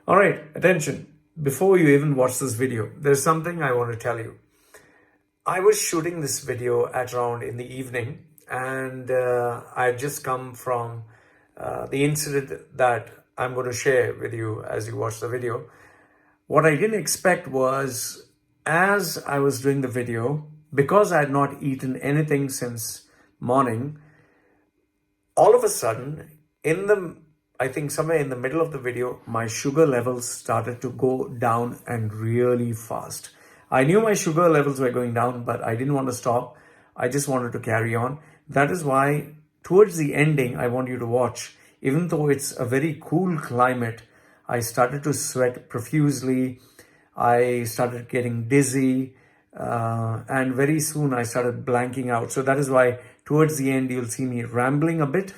All right, attention. Before you even watch this video, there's something I want to tell you. I was shooting this video at around in the evening, and I had just come from the incident that I'm going to share with you as you watch the video. What I didn't expect was, as I was doing the video, because I had not eaten anything since morning, all of a sudden, I think somewhere in the middle of the video, my sugar levels started to go down and really fast. I knew my sugar levels were going down, but I didn't want to stop. I just wanted to carry on. That is why, towards the ending, I want you to watch. Even though it's a very cool climate, I started to sweat profusely. I started getting dizzy. And very soon I started blanking out. So that is why towards the end you'll see me rambling a bit,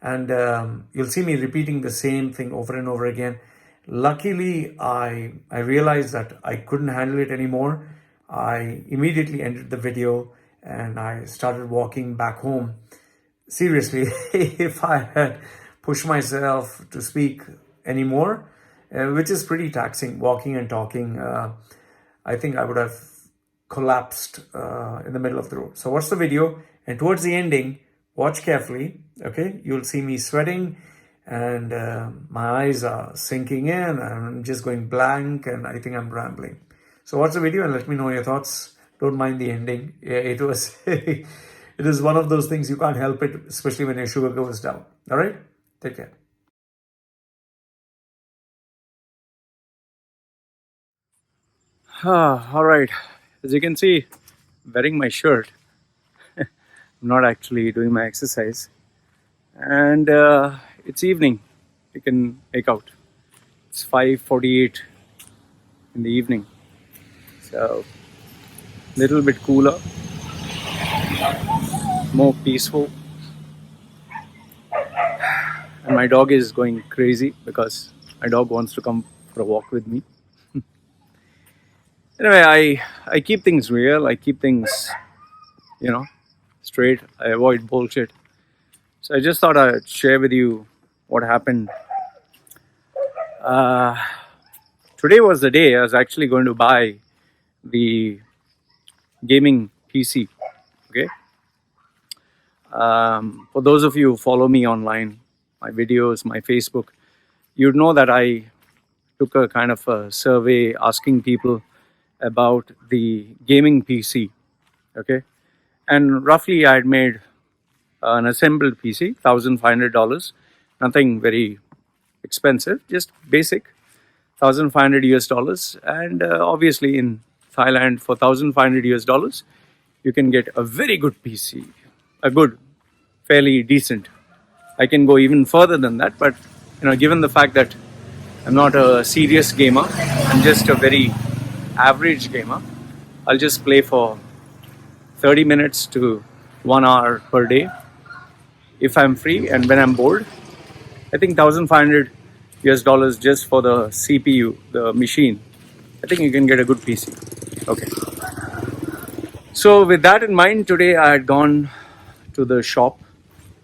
and you'll see me repeating the same thing over and over again. Luckily, I realized that I couldn't handle it anymore. I immediately ended the video and I started walking back home. Seriously, if I had pushed myself to speak anymore, which is pretty taxing, walking and talking, I think I would have collapsed in the middle of the road. So watch the video, and towards the ending, watch carefully, okay? You'll see me sweating, and my eyes are sinking in, and I'm just going blank, and I think I'm rambling. So watch the video and let me know your thoughts. Don't mind the ending. Yeah, it was, it is one of those things you can't help it, especially when your sugar goes down. All right? Take care. All right. As you can see, wearing my shirt. I'm not actually doing my exercise. And it's evening. You can make out. It's 5:48 in the evening. So, little bit cooler, more peaceful. And my dog is going crazy because my dog wants to come for a walk with me. Anyway, I keep things real. I keep things, straight. I avoid bullshit. So I just thought I'd share with you what happened. Today was the day I was actually going to buy the gaming PC. Okay. For those of you who follow me online, my videos, my Facebook, you'd know that I took a kind of a survey asking people about the gaming PC. Okay. And roughly I had made an assembled PC, $1,500. Nothing very expensive, just basic, 1,500 US dollars. And obviously in Thailand, for 1,500 US dollars, you can get a very good PC, a good, fairly decent. I can go even further than that, but given the fact that I'm not a serious gamer, I'm just a very average gamer. I'll just play for 30 minutes to 1 hour per day if I'm free, and when I'm bored. I think 1,500 US dollars just for the CPU, the machine. I think you can get a good PC. Okay. So with that in mind, today I had gone to the shop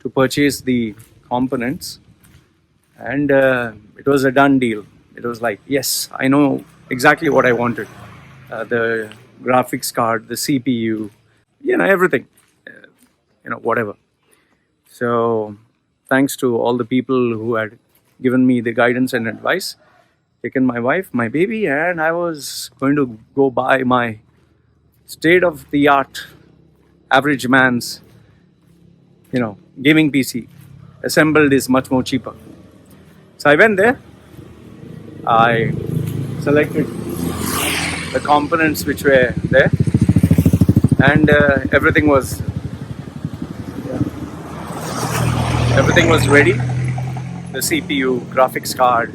to purchase the components, and it was a done deal. It was like, yes, I know exactly what I wanted. The graphics card, the CPU, everything, whatever. So thanks to all the people who had given me the guidance and advice, taken my wife, my baby, and I was going to go buy my state-of-the-art average man's, gaming PC. Assembled is much more cheaper. So I went there. I selected the components which were there, and everything was ready. The CPU, graphics card,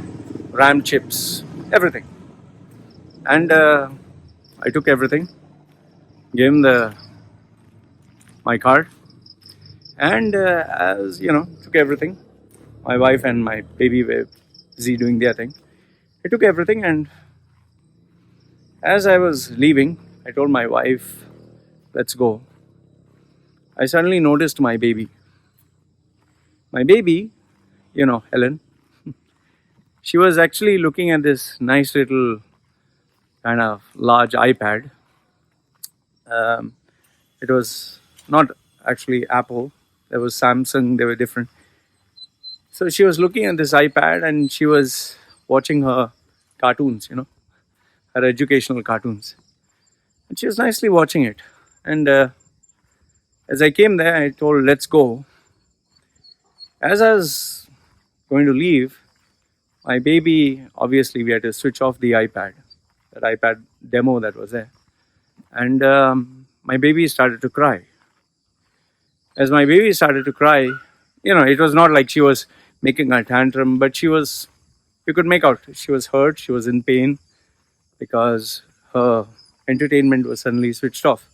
RAM chips, everything. And I took everything, gave him my card, and as took everything. My wife and my baby were busy doing their thing. I took everything, and as I was leaving, I told my wife, "Let's go." I suddenly noticed my baby. My baby, Helen, She was actually looking at this nice little kind of large iPad. Um, it was not actually Apple. There was Samsung. They were different. So she was looking at this iPad and she was watching her cartoons, her educational cartoons. And she was nicely watching it. And as I came there, I told, let's go. As I was going to leave, my baby, obviously, we had to switch off the iPad, that iPad demo that was there. And my baby started to cry. As my baby started to cry, it was not like she was making a tantrum, but you could make out she was hurt, she was in pain because her entertainment was suddenly switched off.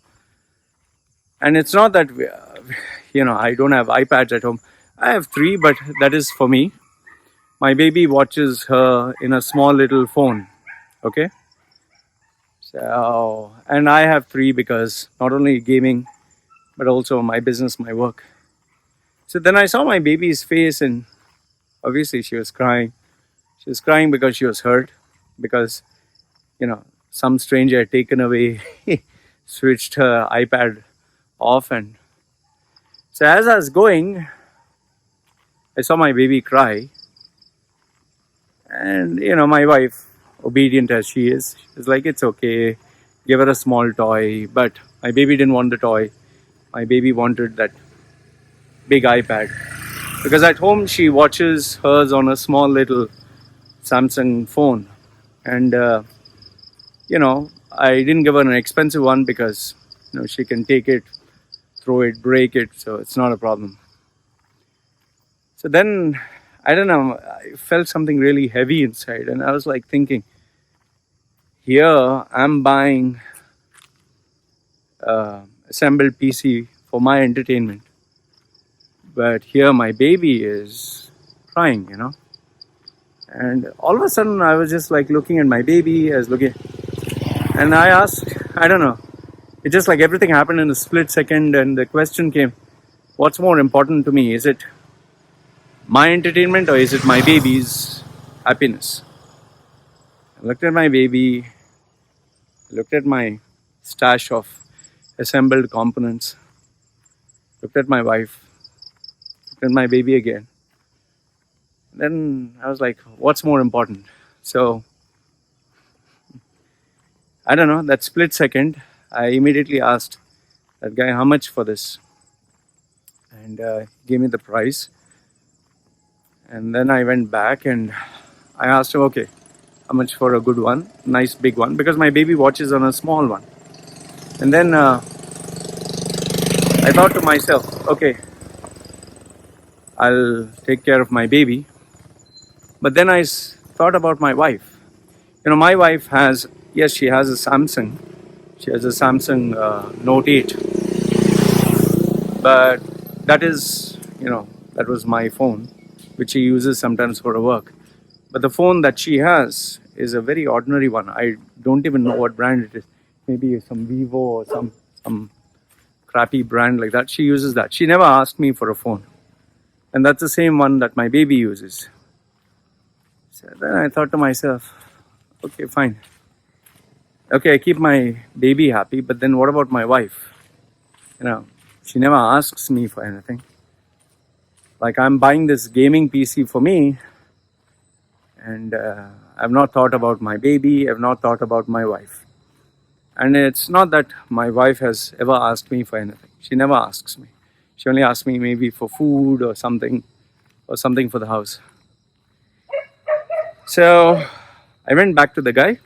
And it's not that, I don't have iPads at home. I have 3, but that is for me. My baby watches her in a small little phone. Okay. So, and I have 3 because not only gaming, but also my business, my work. So then I saw my baby's face, and obviously she was crying. She was crying because she was hurt, because, some stranger had taken away, switched her iPad off. And so as I was going, I saw my baby cry. And, my wife, obedient as she is, she's like, it's okay, give her a small toy. But my baby didn't want the toy. My baby wanted that big iPad. Because at home, she watches hers on a small little Samsung phone. And, I didn't give her an expensive one because, she can take it, throw it, break it. So it's not a problem. So then, I don't know, I felt something really heavy inside. And I was like thinking, here I'm buying assembled PC for my entertainment. But here my baby is crying, And all of a sudden I was just like looking at my baby, I was looking, and I asked, I don't know, it just like everything happened in a split second, and the question came, what's more important to me? Is it my entertainment or is it my baby's happiness? I looked at my baby, looked at my stash of assembled components, looked at my wife, looked at my baby again. Then I was like, what's more important? So, I don't know, that split second, I immediately asked that guy, how much for this? And he gave me the price. And then I went back and I asked him, okay, how much for a good one, nice big one? Because my baby watches on a small one. And then I thought to myself, okay, I'll take care of my baby. But then I thought about my wife. My wife has, yes, she has a Samsung. She has a Samsung Note 8. But that is, that was my phone, which she uses sometimes for her work. But the phone that she has is a very ordinary one. I don't even know what brand it is. Maybe some Vivo or some crappy brand like that. She uses that. She never asked me for a phone. And that's the same one that my baby uses. So then I thought to myself, okay, fine. Okay, I keep my baby happy, but then what about my wife? She never asks me for anything. Like, I'm buying this gaming PC for me, and I've not thought about my baby, I've not thought about my wife. And it's not that my wife has ever asked me for anything. She never asks me. She only asks me maybe for food or something for the house. So I went back to the guy.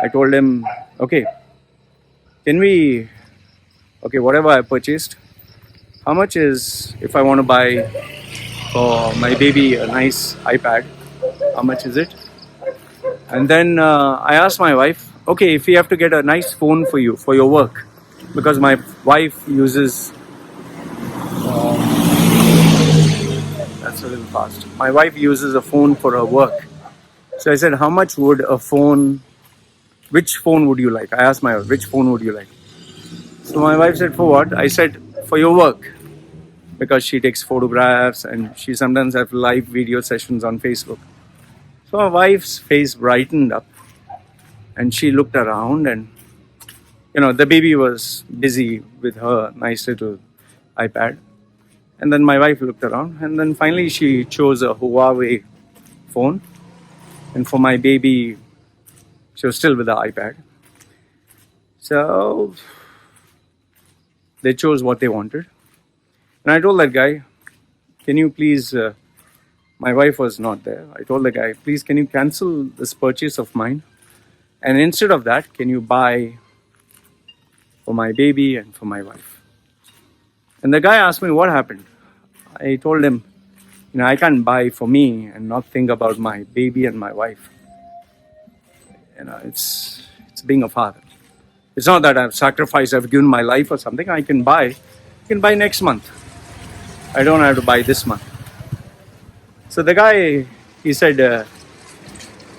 I told him, okay, whatever I purchased, how much is, if I want to buy for my baby a nice iPad, how much is it? And then I asked my wife, okay, if we have to get a nice phone for you, for your work, because my wife uses, that's a little fast. My wife uses a phone for her work. So I said, how much would which phone would you like? I asked my wife, which phone would you like? So my wife said, for what? I said, for your work. Because she takes photographs and she sometimes have live video sessions on Facebook. So my wife's face brightened up and she looked around, and the baby was busy with her nice little iPad. And then my wife looked around, and then finally she chose a Huawei phone. And for my baby, she was still with the iPad. So they chose what they wanted. And I told that guy, can you please, my wife was not there. I told the guy, please, can you cancel this purchase of mine? And instead of that, can you buy for my baby and for my wife? And the guy asked me what happened. I told him, I can't buy for me and not think about my baby and my wife. It's being a father. It's not that I've sacrificed, I've given my life or something. I can buy next month. I don't have to buy this month. So the guy, he said,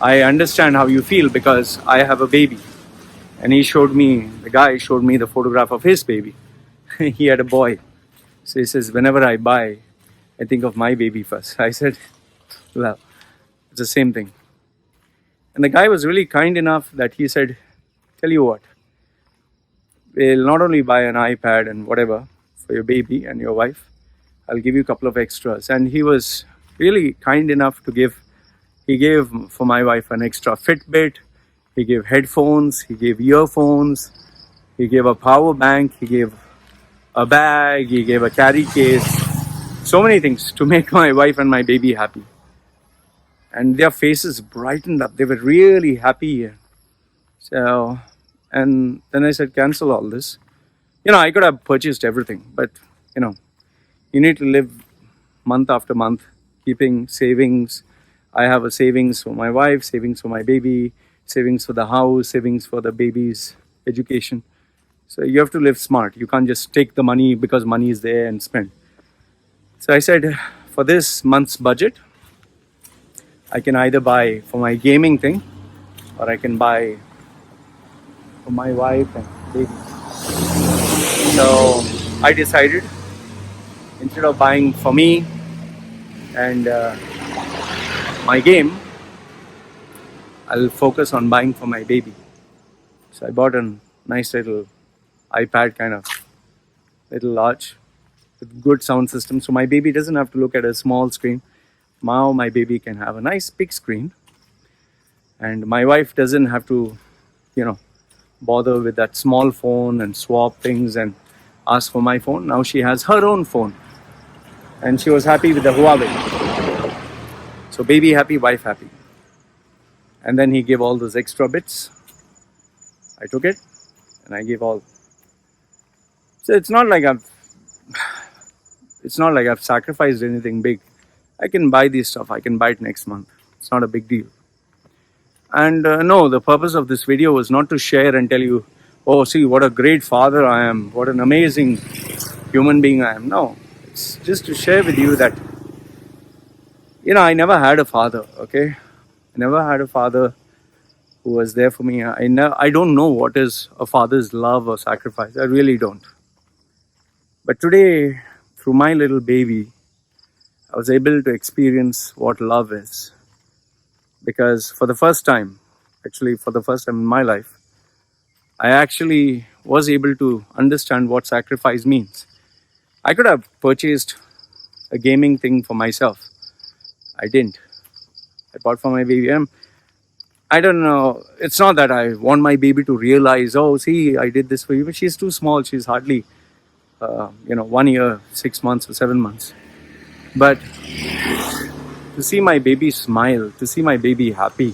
I understand how you feel because I have a baby. And the guy showed me the photograph of his baby. He had a boy. So he says, whenever I buy, I think of my baby first. I said, well, it's the same thing. And the guy was really kind enough that he said, tell you what, we'll not only buy an iPad and whatever for your baby and your wife, I'll give you a couple of extras. And he was really kind enough to he gave for my wife an extra Fitbit, he gave headphones, he gave earphones, he gave a power bank, he gave a bag, he gave a carry case, so many things to make my wife and my baby happy. And their faces brightened up. They were really happy. So, and then I said, cancel all this. I could have purchased everything, but, you need to live month after month, keeping savings. I have a savings for my wife, savings for my baby, savings for the house, savings for the baby's education. So you have to live smart. You can't just take the money because money is there and spend. So I said, for this month's budget, I can either buy for my gaming thing or I can buy for my wife and baby. So I decided, instead of buying for me and my game, I'll focus on buying for my baby. So I bought a nice little iPad, kind of little large, with good sound system. So my baby doesn't have to look at a small screen. Now my baby can have a nice big screen. And my wife doesn't have to, bother with that small phone and swap things and ask for my phone. Now she has her own phone. And she was happy with the Huawei. So baby happy, wife happy. And then he gave all those extra bits. I took it and I gave all. So it's not like I've sacrificed anything big. I can buy this stuff. I can buy it next month. It's not a big deal. And no, the purpose of this video was not to share and tell you, oh, see what a great father I am, what an amazing human being I am. No, it's just to share with you that, I never had a father, okay? I never had a father who was there for me. I don't know what is a father's love or sacrifice. I really don't. But today, through my little baby, I was able to experience what love is. Because for the first time in my life, I actually was able to understand what sacrifice means. I could have purchased a gaming thing for myself. I didn't. I bought for my baby. I don't know. It's not that I want my baby to realize, oh, see, I did this for you. But she's too small. She's hardly, 1 year, 6 months or 7 months. But to see my baby smile, to see my baby happy,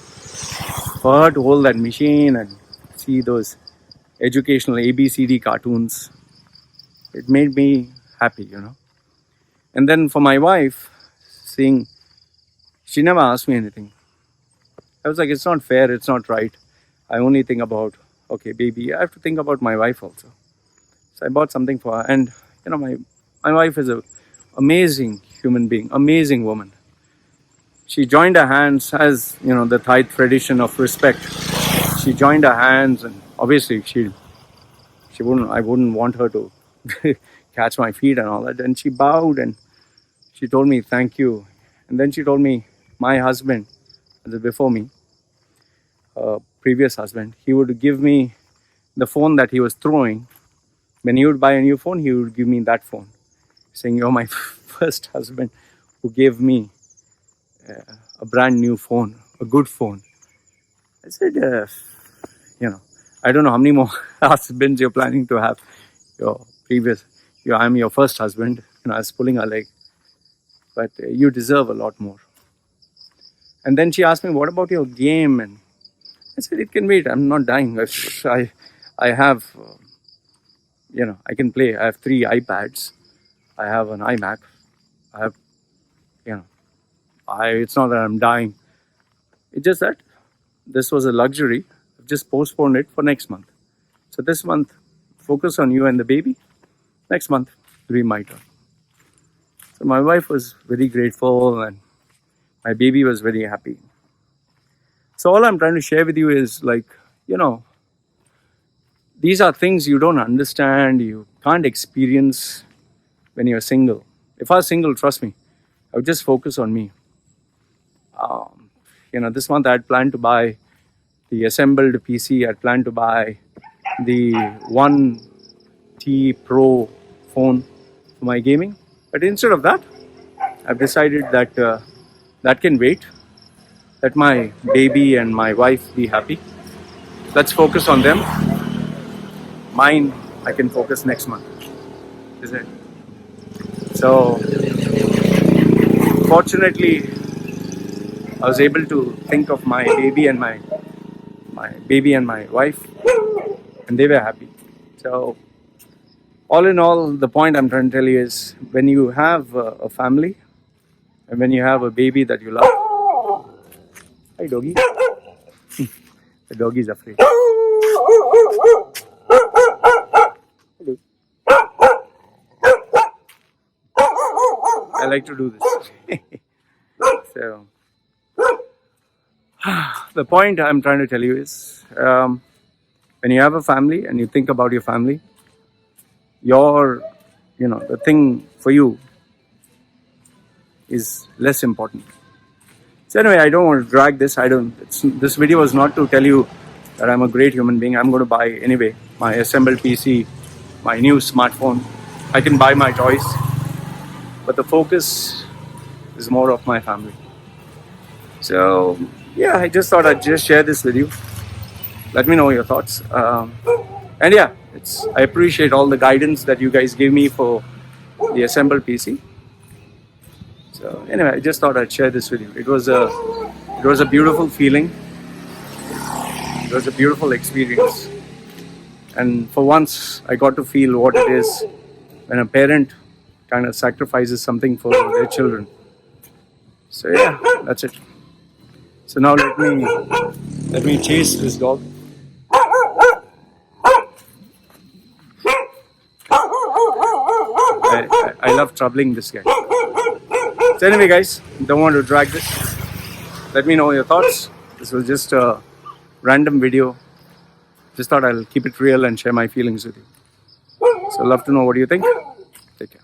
for her to hold that machine and see those educational ABCD cartoons, it made me happy, And then for my wife, she never asked me anything. I was like, it's not fair, it's not right. I only think about, okay, baby, I have to think about my wife also. So I bought something for her. And, my wife is an amazing human being, amazing woman. She joined her hands as, the Thai tradition of respect. She joined her hands, and obviously I wouldn't want her to catch my feet and all that. And she bowed and she told me, thank you. And then she told me, my husband before me, previous husband, he would give me the phone that he was throwing. When he would buy a new phone, he would give me that phone, saying, "You're my first husband who gave me a brand new phone, a good phone." I said, I don't know how many more husbands you're planning to have. I'm your first husband. I was pulling her leg, but you deserve a lot more. And then she asked me, "What about your game?" And I said, "It can wait. I'm not dying. I have, I can play. I have 3 iPads. I have an iMac. I have, it's not that I'm dying. It's just that this was a luxury. I've just postponed it for next month. So this month, focus on you and the baby. Next month, it'll be my turn." So my wife was very grateful and my baby was very happy. So all I'm trying to share with you is these are things you don't understand, you can't experience when you're single. If I was single, trust me, I would just focus on me. This month I had planned to buy the assembled PC. I had planned to buy the 1T Pro phone for my gaming. But instead of that, I've decided that that can wait. Let my baby and my wife be happy. Let's focus on them. Mine, I can focus next month. Isn't it? So, fortunately, I was able to think of my baby and my wife, and they were happy. So, all in all, the point I'm trying to tell you is, when you have a family and when you have a baby that you love. Hi, doggy. The doggy is afraid. Hello. I like to do this. So, the point I'm trying to tell you is, when you have a family and you think about your family, the thing for you is less important. So anyway, I don't want to drag this. This video was not to tell you that I'm a great human being. I'm going to buy anyway my assembled PC, my new smartphone. I can buy my toys, but the focus is more of my family. So yeah, I just thought I'd just share this with you. Let me know your thoughts. And yeah, I appreciate all the guidance that you guys gave me for the assembled PC. So anyway, I just thought I'd share this with you. It was a beautiful feeling. It was a beautiful experience. And for once, I got to feel what it is when a parent kind of sacrifices something for their children. So yeah, that's it. So now let me chase this dog. I love troubling this guy. So anyway, guys, don't want to drag this. Let me know your thoughts. This was just a random video. Just thought I'll keep it real and share my feelings with you. So love to know what you think. Take care.